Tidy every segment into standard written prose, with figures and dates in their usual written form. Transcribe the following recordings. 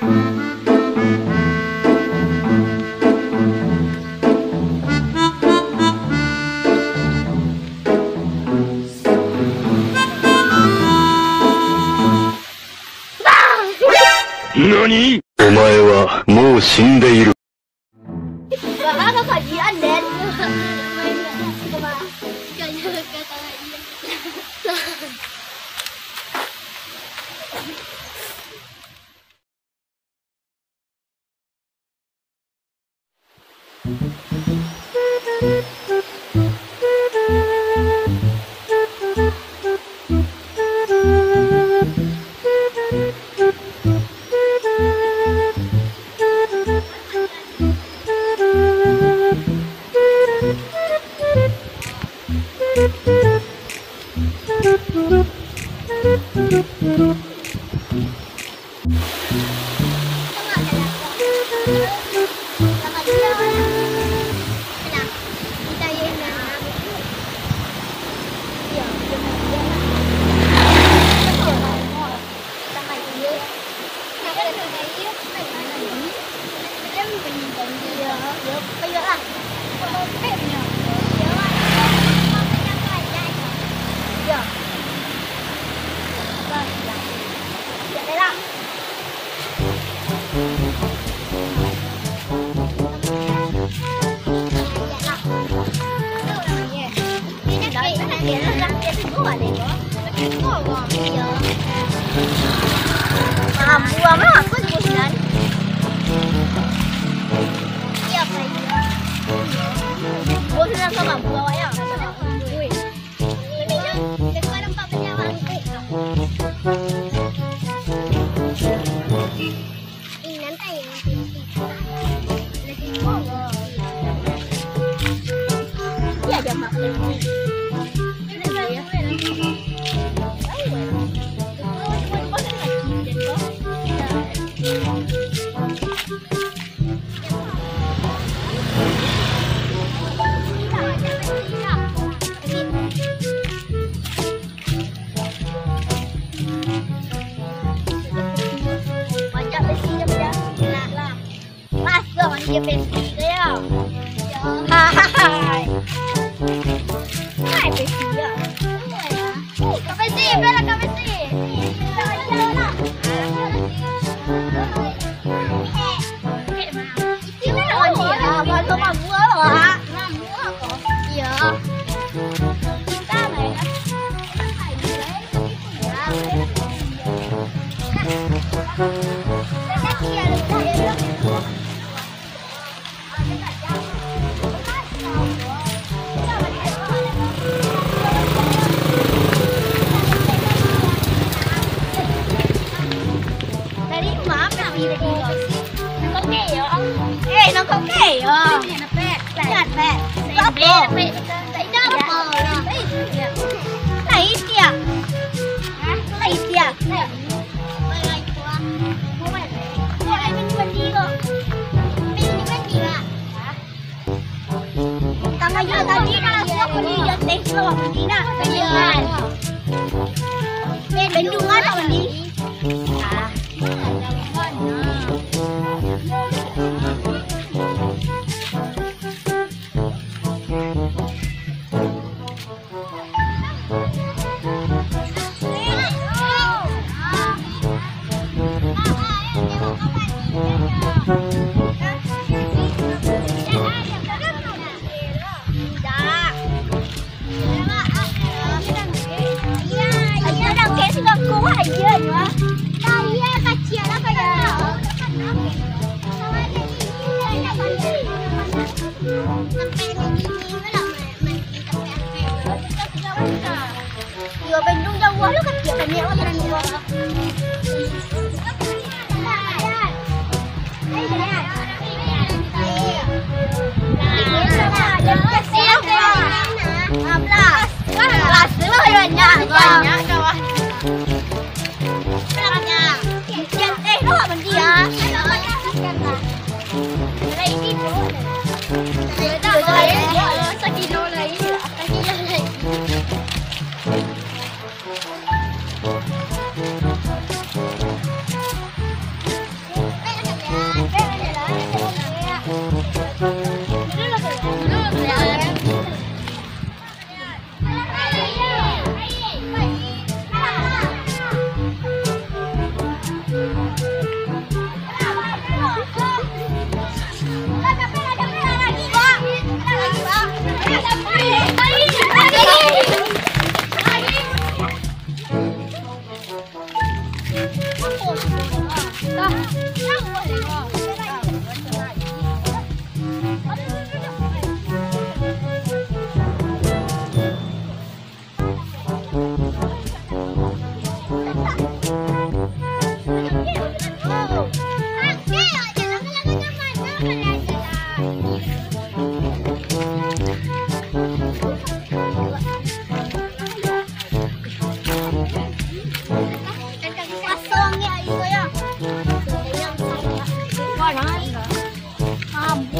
何？お前はもう死んでいる。Kakak kajian Den. Buah mah aku juga sedang. Iya apa ini? Buah sedang sama buah ya. Ini kan dekat tempat penyawan itu. Ini nanti yang lagi buah. Iya jam makan. Dia besi dia. Hai. Hai besi dia. Kau besi, bela kau besi. Itu mana dia? Baru buah lah. Buah kok. Iya. Kita main. Nó không kể à? Nó bẹt, bẹt, nó bẹt, bẹt, đấy đâu mà đấy, đấy kìa, đấy kìa, đấy, đây quá, mua này mình quên đi rồi, mình quên gì à? Tao bây giờ tao đi ra trước đi giờ đến rồi mình đi nào, bây giờ này, bên đúng á tao mình đi.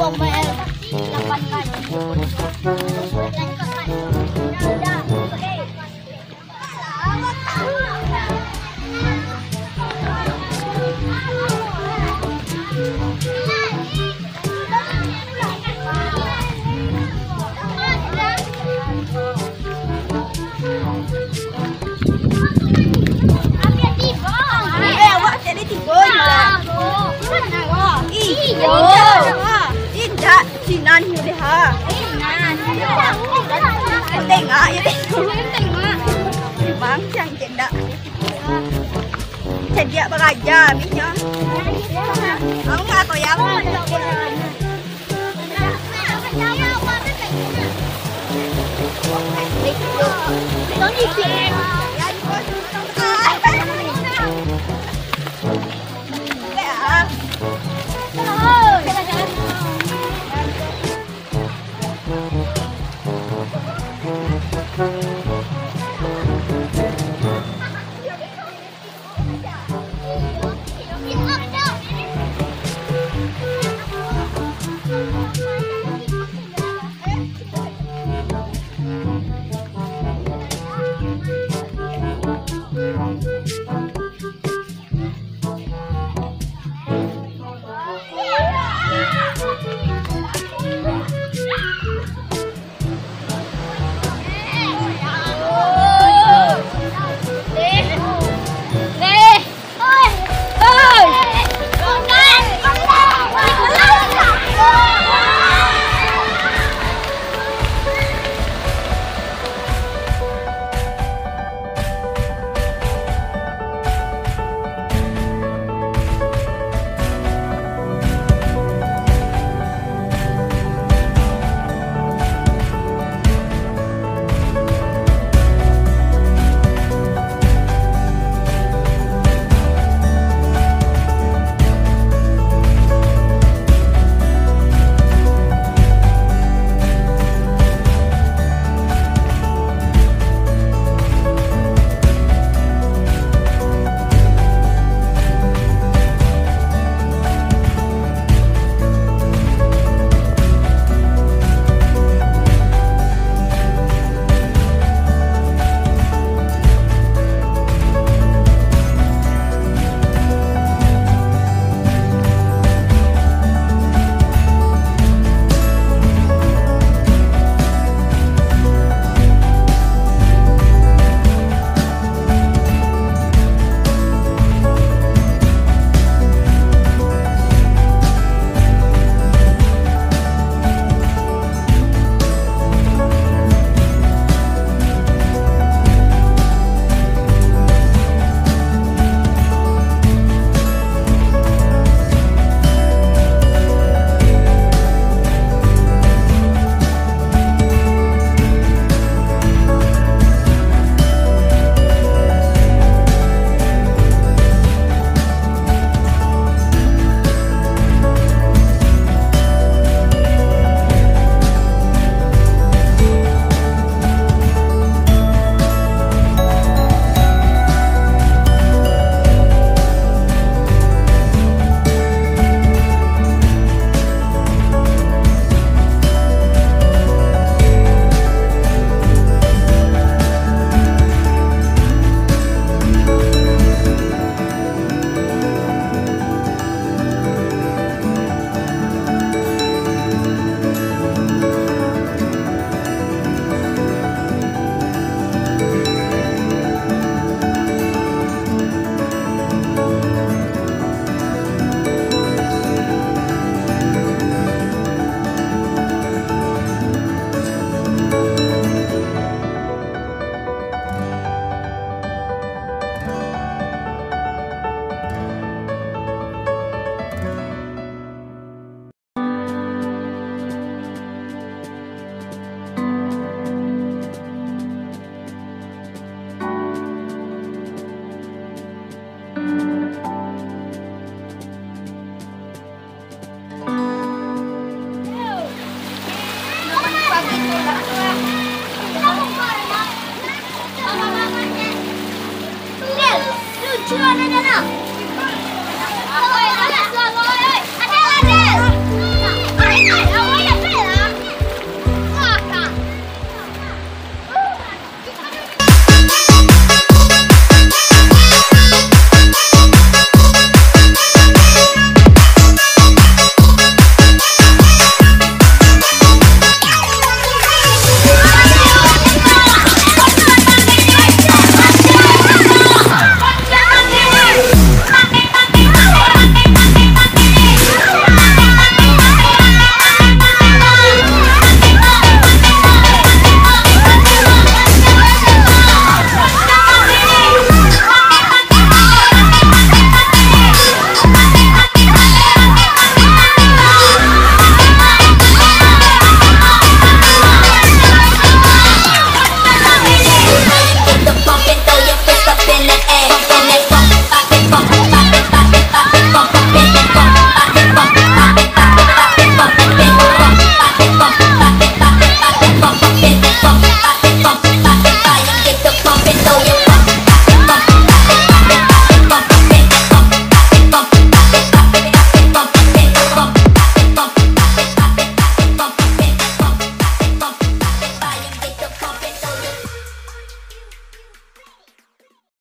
buông mẹ là ban ngày Sinan yun deh ha. Tengah ya deh. Bang jangan cenda. Cedia beraja minya. Aku nggak tahu ya. Nó gì kìa?